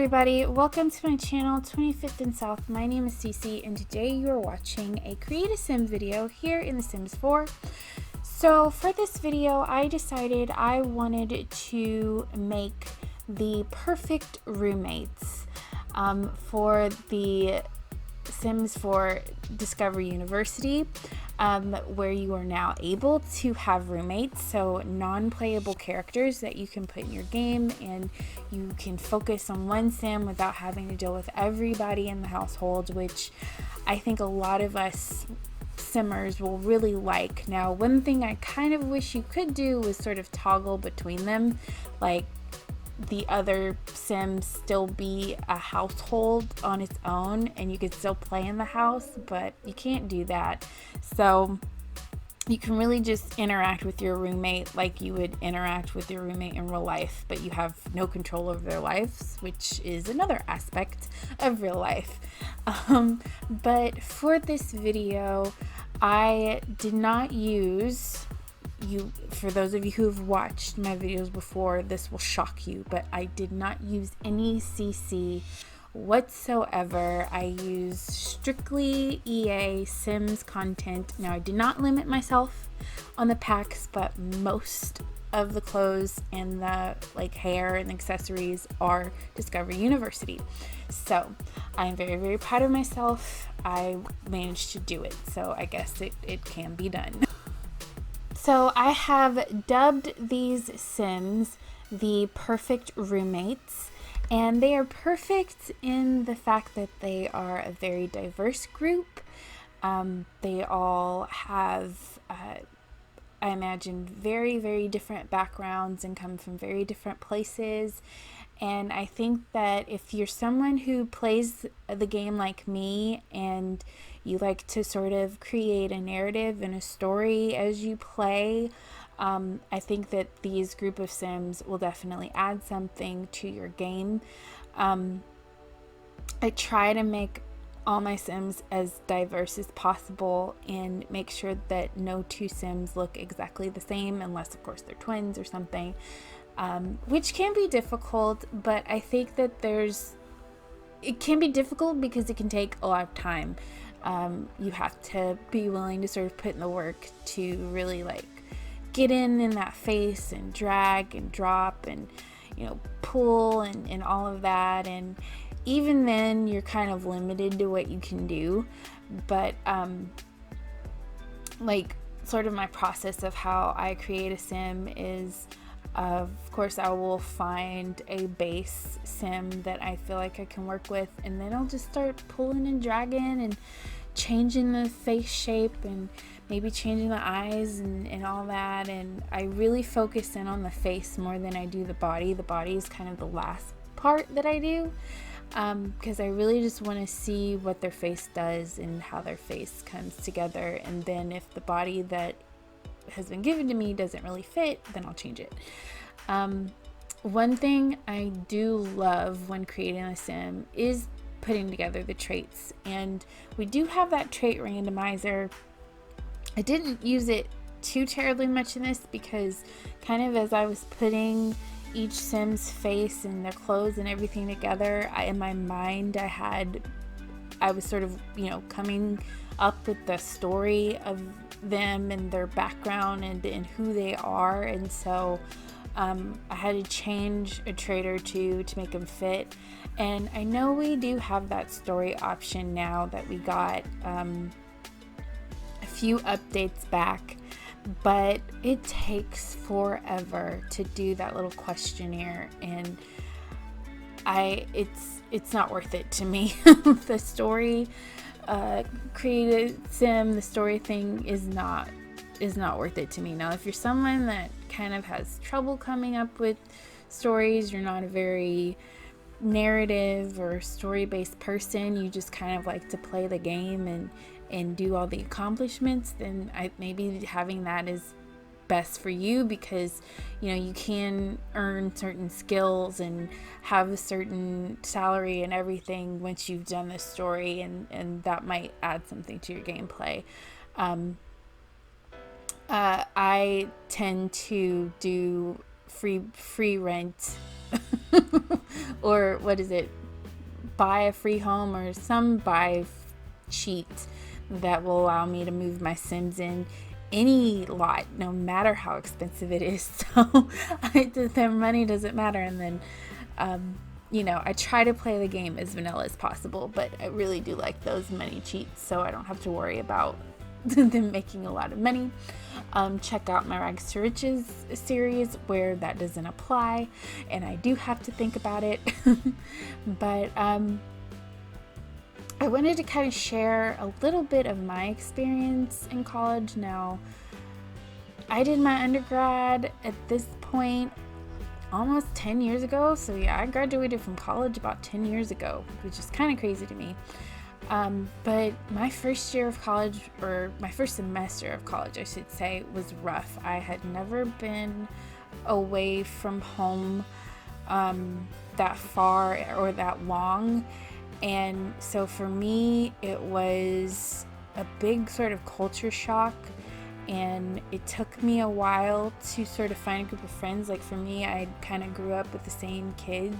everybody, welcome to my channel 25th and South. My name is Cece and today you are watching a Create a Sim video here in The Sims 4. So for this video I decided I wanted to make the perfect roommates for the Sims 4 Discover University, where you are now able to have roommates, so non-playable characters that you can put in your game, and you can focus on one sim without having to deal with everybody in the household, which I think a lot of us simmers will really like. Now, one thing I kind of wish you could do was sort of toggle between them, like the other Sims still be a household on its own and you could still play in the house, but you can't do that. So you can really just interact with your roommate like you would interact with your roommate in real life, but you have no control over their lives, which is another aspect of real life. But for this video, I did not use for those of you who've watched my videos before, this will shock you, but I did not use any CC whatsoever. I used strictly EA Sims content. Now, I did not limit myself on the packs, but most of the clothes and the hair and accessories are Discover University. So I'm very, very proud of myself. I managed to do it, so I guess it can be done. So I have dubbed these Sims the perfect roommates, and they are perfect in the fact that they are a very diverse group. They all have, I imagine, very, very different backgrounds and come from very different places. And I think that if you're someone who plays the game like me and you like to sort of create a narrative and a story as you play, I think that these group of Sims will definitely add something to your game. I try to make all my Sims as diverse as possible and make sure that no two Sims look exactly the same, unless of course they're twins or something, which can be difficult, but I think that it can be difficult because it can take a lot of time. You have to be willing to sort of put in the work to really get in that face and drag and drop and pull and all of that, and even then you're kind of limited to what you can do. But sort of my process of how I create a sim is, of course, I will find a base sim that I feel like I can work with, and then I'll just start pulling and dragging and changing the face shape and maybe changing the eyes and all that. And I really focus in on the face more than I do the body. The body is kind of the last part that I do, because I really just want to see what their face does and how their face comes together. And then if the body that has been given to me doesn't really fit, then I'll change it. One thing I do love when creating a sim is putting together the traits, and we do have that trait randomizer. I didn't use it too terribly much in this because kind of as I was putting each Sim's face and their clothes and everything together, in my mind I was sort of coming up with the story of them and their background and who they are, and so I had to change a trait or two to make them fit. And I know we do have that story option now that we got a few updates back, but it takes forever to do that little questionnaire, and it's not worth it to me. The story created sim, the story thing is not worth it to me. Now, if you're someone that kind of has trouble coming up with stories, you're not a very narrative or story-based person, you just kind of like to play the game and do all the accomplishments, then maybe having that is best for you, because you can earn certain skills and have a certain salary and everything once you've done this story, and that might add something to your gameplay. I tend to do free rent or what is it? Buy a free home or some buy cheat that will allow me to move my Sims in any lot, no matter how expensive it is. So their money doesn't matter. And then, I try to play the game as vanilla as possible, but I really do like those money cheats, so I don't have to worry about them making a lot of money. Check out my Rags to Riches series where that doesn't apply, and I do have to think about it. But I wanted to kind of share a little bit of my experience in college. Now, I did my undergrad at this point almost 10 years ago. So yeah, I graduated from college about 10 years ago, which is kind of crazy to me. But my first year of college, or my first semester of college, I should say, was rough. I had never been away from home that far or that long. And so for me, it was a big sort of culture shock. And it took me a while to sort of find a group of friends. Like for me, I kind of grew up with the same kids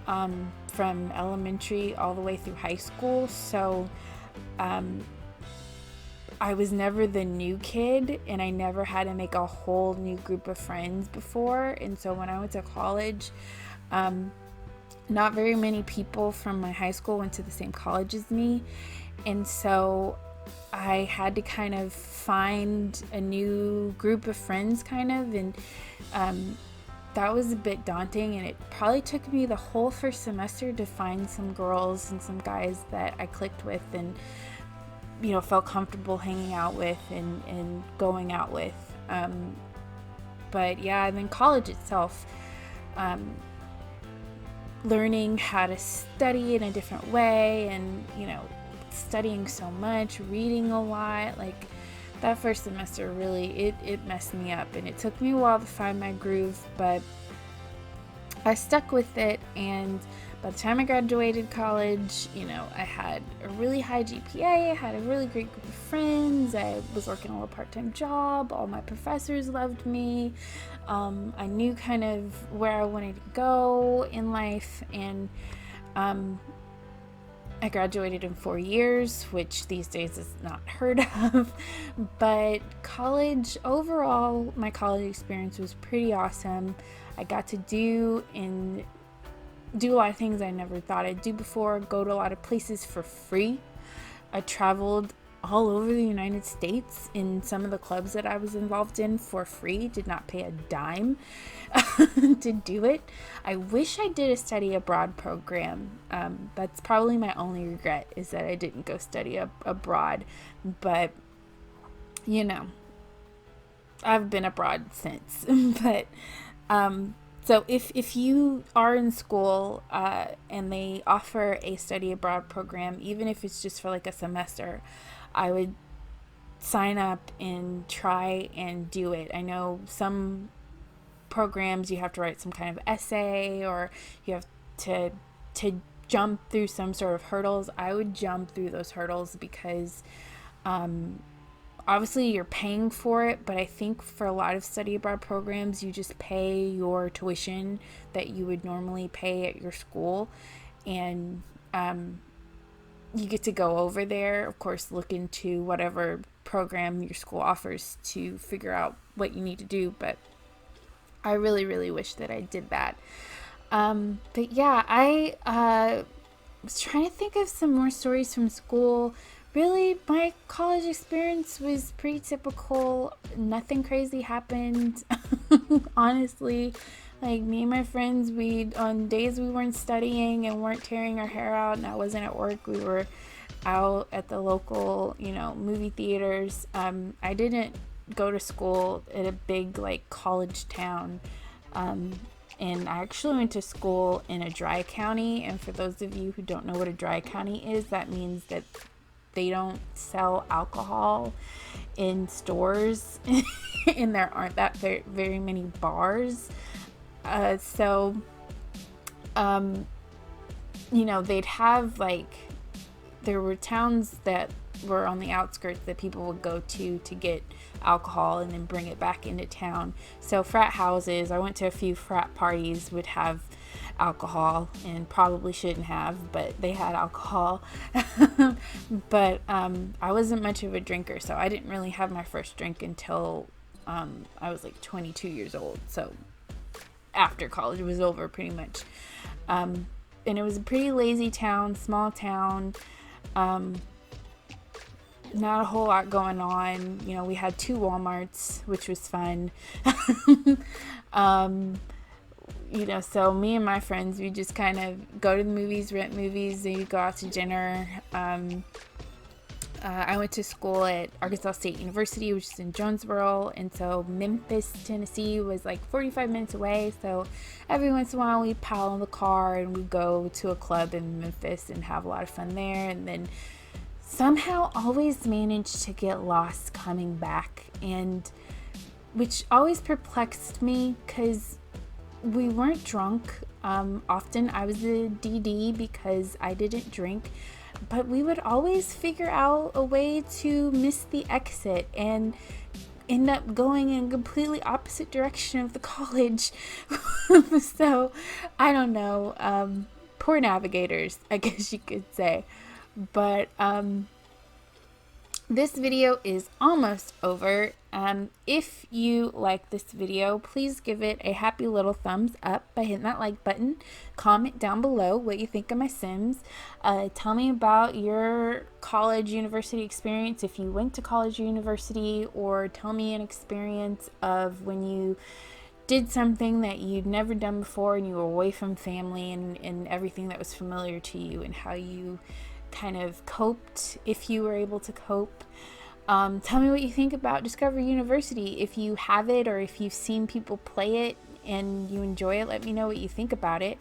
from elementary all the way through high school. So I was never the new kid, and I never had to make a whole new group of friends before. And so when I went to college, not very many people from my high school went to the same college as me. And so I had to kind of find a new group of friends and that was a bit daunting, and it probably took me the whole first semester to find some girls and some guys that I clicked with and felt comfortable hanging out with and going out with. But yeah, and then college itself, learning how to study in a different way, and studying so much, reading a lot, like that first semester really it messed me up, and it took me a while to find my groove, but I stuck with it. And by the time I graduated college, I had a really high GPA, I had a really great group of friends, I was working a little part-time job, all my professors loved me, I knew kind of where I wanted to go in life, and I graduated in 4 years, which these days is not heard of. But college, overall, my college experience was pretty awesome. I got to do a lot of things I never thought I'd do before, go to a lot of places for free. I traveled all over the United States in some of the clubs that I was involved in for free, did not pay a dime to do it. I wish I did a study abroad program. That's probably my only regret, is that I didn't go study abroad. But I've been abroad since. But so if you are in school and they offer a study abroad program, even if it's just for like a semester, I would sign up and try and do it. I know some programs you have to write some kind of essay, or you have to jump through some sort of hurdles. I would jump through those hurdles because obviously you're paying for it, but I think for a lot of study abroad programs, you just pay your tuition that you would normally pay at your school, and you get to go over there, of course, look into whatever program your school offers to figure out what you need to do. But I really, really wish that I did that. But yeah, I was trying to think of some more stories from school. Really, my college experience was pretty typical. Nothing crazy happened, honestly. Like, me and my friends, on days we weren't studying and weren't tearing our hair out and I wasn't at work, we were out at the local, movie theaters. I didn't go to school at a big, college town. And I actually went to school in a dry county. And for those of you who don't know what a dry county is, that means that they don't sell alcohol in stores and there aren't that very many bars. So they'd have there were towns that were on the outskirts that people would go to get alcohol and then bring it back into town. So frat houses, I went to a few frat parties, would have alcohol, and probably shouldn't have, but they had alcohol. But I wasn't much of a drinker, so I didn't really have my first drink until I was like 22 years old, so after college was over pretty much. And it was a pretty lazy town, small town, not a whole lot going on. You know, we had 2 Walmarts, which was fun. You know, so me and my friends, we just kind of go to the movies, rent movies, and you go out to dinner. I went to school at Arkansas State University, which is in Jonesboro, and so Memphis, Tennessee was like 45 minutes away. So every once in a while we'd pile in the car and we'd go to a club in Memphis and have a lot of fun there, and then somehow always managed to get lost coming back, and which always perplexed me because we weren't drunk. Often I was the DD because I didn't drink, but we would always figure out a way to miss the exit and end up going in a completely opposite direction of the college. So I don't know, poor navigators, I guess you could say. But this video is almost over. If you like this video, please give it a happy little thumbs up by hitting that like button. Comment down below what you think of my Sims. Tell me about your college, university experience, if you went to college or university, or tell me an experience of when you did something that you'd never done before and you were away from family and everything that was familiar to you, and how you kind of coped, if you were able to cope. Tell me what you think about Discover University. If you have it, or if you've seen people play it and you enjoy it, let me know what you think about it.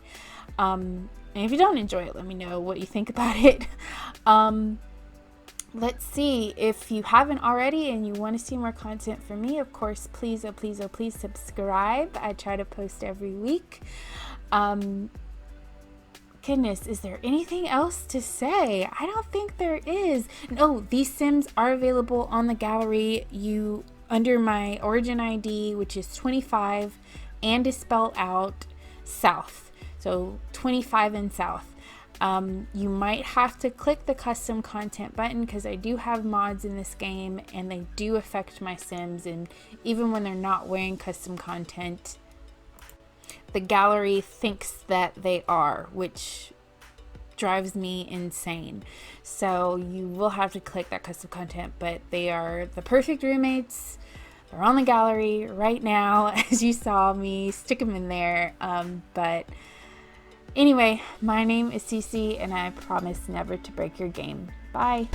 And if you don't enjoy it, let me know what you think about it. Let's see, if you haven't already and you want to see more content from me, of course, please, oh please, oh please subscribe. I try to post every week. Goodness, is there anything else to say? I don't think there is. No, these Sims are available on the gallery. You, under my origin ID, which is 25 and is spelled out South, so 25 and South. You might have to click the custom content button because I do have mods in this game and they do affect my Sims, and even when they're not wearing custom content, the gallery thinks that they are, which drives me insane. So you will have to click that custom content, but they are the perfect roommates. They're on the gallery right now, as you saw me stick them in there. But anyway, my name is Cece, and I promise never to break your game. Bye.